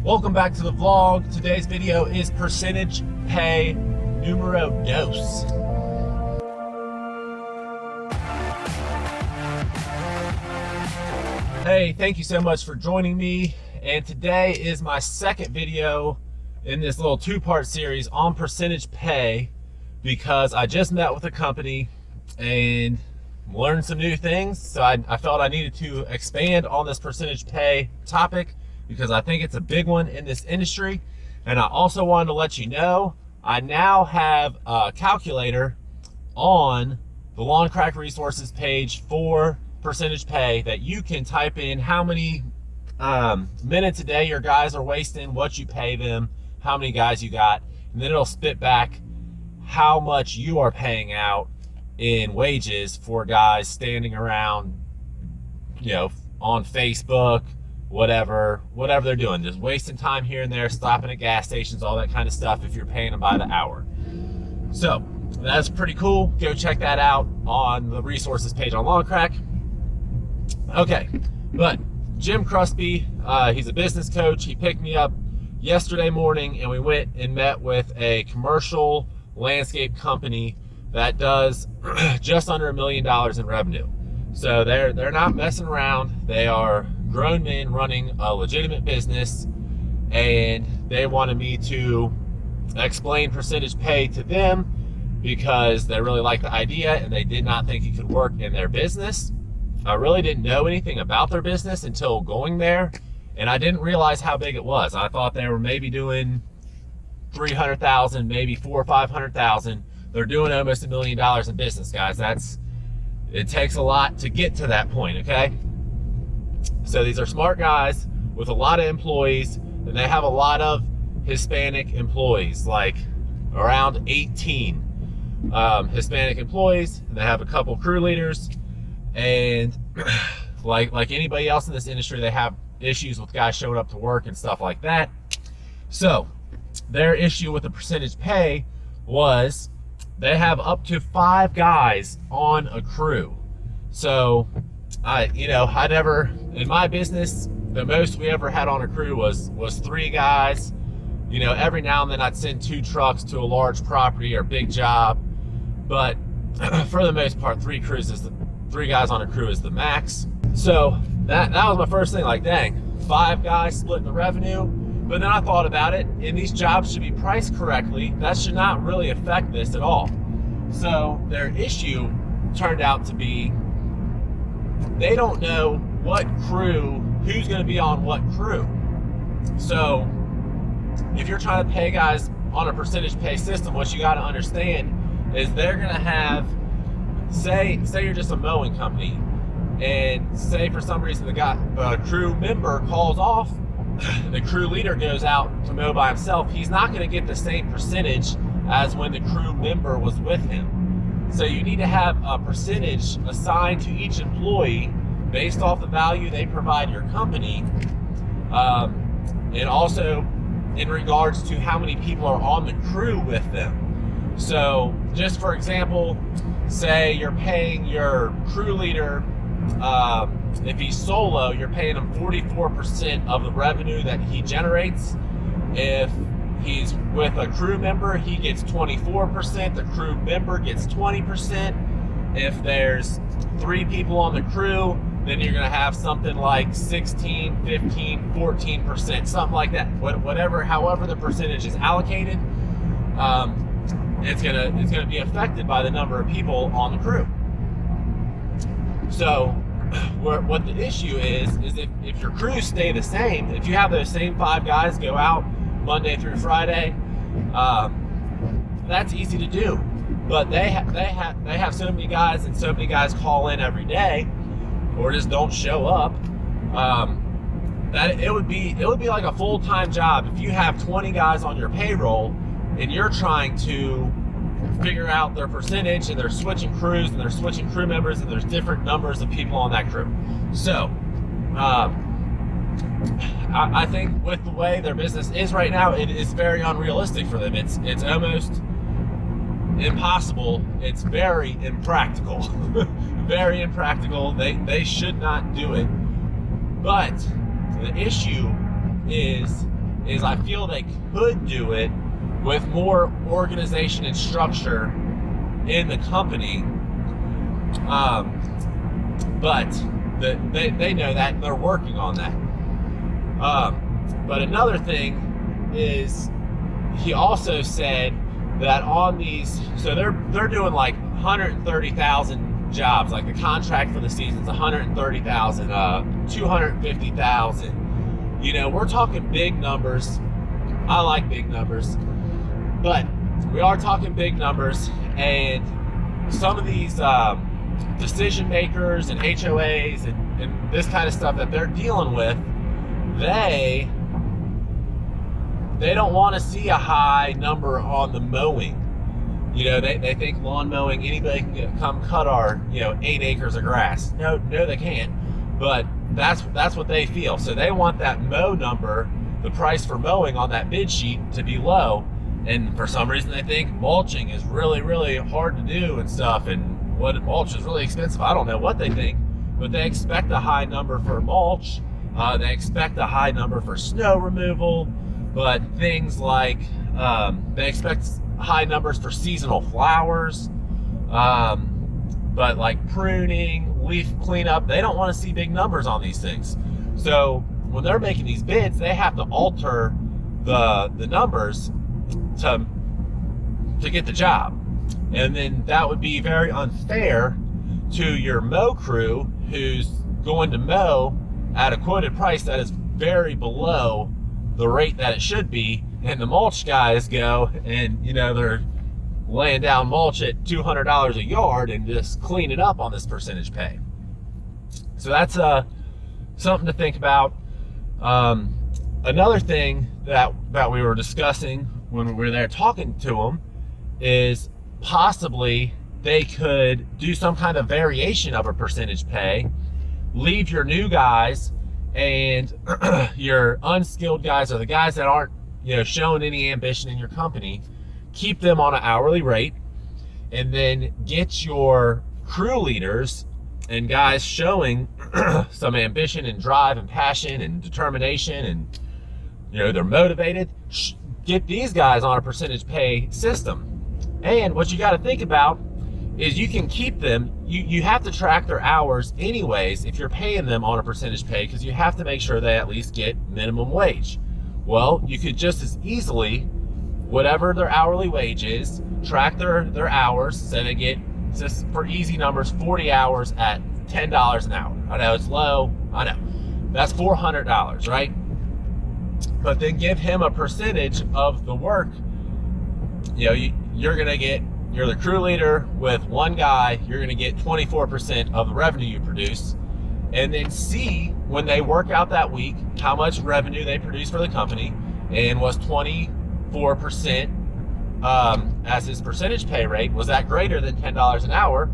Welcome back to the vlog. Today's video is percentage pay numero dos. Hey, thank you so much for joining me. And today is my second video in this little two-part series on percentage pay, because I just met with a company and learned some new things. So I felt I needed to expand on this percentage pay topic, because I think it's a big one in this industry. And I also wanted to let you know, I now have a calculator on the Lawn Crack Resources page for percentage pay that you can type in how many minutes a day your guys are wasting, what you pay them, how many guys you got, and then it'll spit back how much you are paying out in wages for guys standing around, you know, on Facebook, whatever they're doing, just wasting time here and there, stopping at gas stations, all that kind of stuff, if you're paying them by the hour. So that's pretty cool. Go check that out on the resources page on Lawn Crack. Okay, but Jim Crosby, he's a business coach. He picked me up yesterday morning and we went and met with a commercial landscape company that does just under $1 million in revenue. So they're not messing around. They are grown men running a legitimate business, and they wanted me to explain percentage pay to them because they really liked the idea and they did not think it could work in their business. I really didn't know anything about their business until going there, and I didn't realize how big it was. I thought they were maybe doing 300,000, maybe 400,000 or 500,000. They're doing almost $1 million in business, guys. It takes a lot to get to that point, okay? So these are smart guys with a lot of employees, and they have a lot of Hispanic employees, like around 18 Hispanic employees, and they have a couple crew leaders, and like anybody else in this industry, they have issues with guys showing up to work and stuff like that. So their issue with the percentage pay was they have up to 5 guys on a crew. So I never, in my business, the most we ever had on a crew was 3 guys. You know, every now and then I'd send 2 trucks to a large property or big job, but for the most part, 3 guys on a crew is the max. So that was my first thing, like, dang, 5 guys splitting the revenue. But then I thought about it, and these jobs should be priced correctly. That should not really affect this at all. So their issue turned out to be they don't know what crew, who's going to be on what crew. So if you're trying to pay guys on a percentage pay system, what you got to understand is they're going to have, say you're just a mowing company, and say for some reason the crew member calls off, the crew leader goes out to mow by himself, he's not going to get the same percentage as when the crew member was with him. So you need to have a percentage assigned to each employee based off the value they provide your company, and also in regards to how many people are on the crew with them. So just for example, say you're paying your crew leader, if he's solo, you're paying him 44% of the revenue that he generates. If he's with a crew member, he gets 24%, the crew member gets 20%. If there's 3 people on the crew, then you're gonna have something like 16, 15, 14%, something like that. However the percentage is allocated, it's gonna be affected by the number of people on the crew. So what the issue is if your crews stay the same, if you have those same 5 guys go out Monday through Friday, that's easy to do. But they have so many guys, and so many guys call in every day or just don't show up, that it would be like a full-time job if you have 20 guys on your payroll and you're trying to figure out their percentage, and they're switching crews and they're switching crew members, and there's different numbers of people on that crew. So I think with the way their business is right now, it is very unrealistic for them. It's almost impossible. It's very impractical. Very impractical. They should not do it. But the issue is is I feel they could do it with more organization and structure in the company. But they know that, and they're working on that. But another thing is, he also said that on these, so they're doing like 130,000 jobs, like the contract for the season's 130,000, 250,000. You know, we're talking big numbers. I like big numbers, but we are talking big numbers, and some of these decision makers and HOAs and this kind of stuff that they're dealing with, they don't want to see a high number on the mowing. You know, they think lawn mowing, anybody can come cut our, 8 acres of grass. No, they can't. But that's what they feel. So they want that mow number, the price for mowing on that bid sheet, to be low. And for some reason they think mulching is really, really hard to do and stuff, and what mulch is really expensive. I don't know what they think, but they expect a high number for mulch. They expect a high number for snow removal, but things like, they expect high numbers for seasonal flowers, but like pruning, leaf cleanup, they don't want to see big numbers on these things. So when they're making these bids, they have to alter the numbers to get the job. And then that would be very unfair to your mow crew, who's going to mow at a quoted price that is very below the rate that it should be. And the mulch guys go and, they're laying down mulch at $200 a yard and just clean it up on this percentage pay. So that's something to think about. Another thing that we were discussing when we were there talking to them is possibly they could do some kind of variation of a percentage pay, leave your new guys and your unskilled guys, or the guys that aren't showing any ambition in your company, keep them on an hourly rate, and then get your crew leaders and guys showing some ambition and drive and passion and determination, and they're motivated. Get these guys on a percentage pay system. And what you got to think about is you can keep them. You have to track their hours anyways if you're paying them on a percentage pay, because you have to make sure they at least get minimum wage. Well, you could just as easily, whatever their hourly wage is, track their hours, so they get, just for easy numbers, 40 hours at $10 an hour. I know it's low, I know. That's $400, right? But then give him a percentage of the work. You're the crew leader with one guy, you're gonna get 24% of the revenue you produce, and then see when they work out that week how much revenue they produce for the company, and was 24% as his percentage pay rate, was that greater than $10 an hour,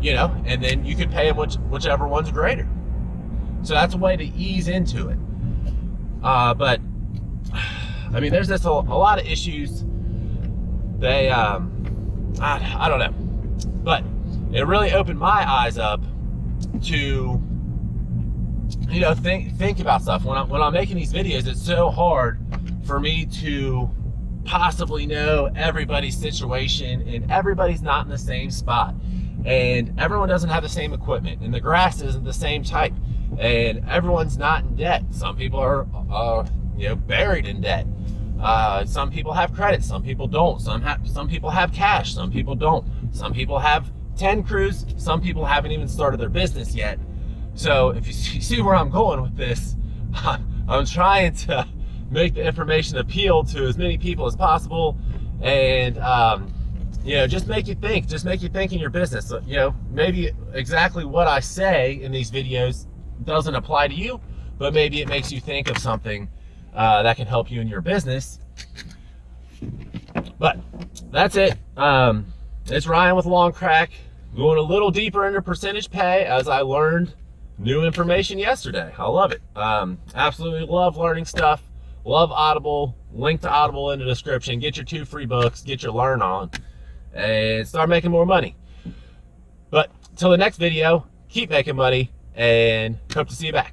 and then you could pay him whichever one's greater. So that's a way to ease into it. But I mean, there's just a lot of issues. They, I don't know, but it really opened my eyes up to, think about stuff. When I'm making these videos, it's so hard for me to possibly know everybody's situation, and everybody's not in the same spot, and everyone doesn't have the same equipment, and the grass isn't the same type, and everyone's not in debt. Some people are, buried in debt. Some people have credit, some people don't. Some people have cash, some people don't. Some people have 10 crews, some people haven't even started their business yet. So if you see where I'm going with this, I'm trying to make the information appeal to as many people as possible, and just make you think. Just make you think in your business. Maybe exactly what I say in these videos doesn't apply to you, but maybe it makes you think of something that can help you in your business. But that's it. It's Ryan with Lawn Crack, going a little deeper into percentage pay as I learned new information yesterday. I love it. Absolutely love learning stuff. Love Audible. Link to Audible in the description. Get your 2 free books. Get your Learn On, and start making more money. But till the next video, keep making money, and hope to see you back.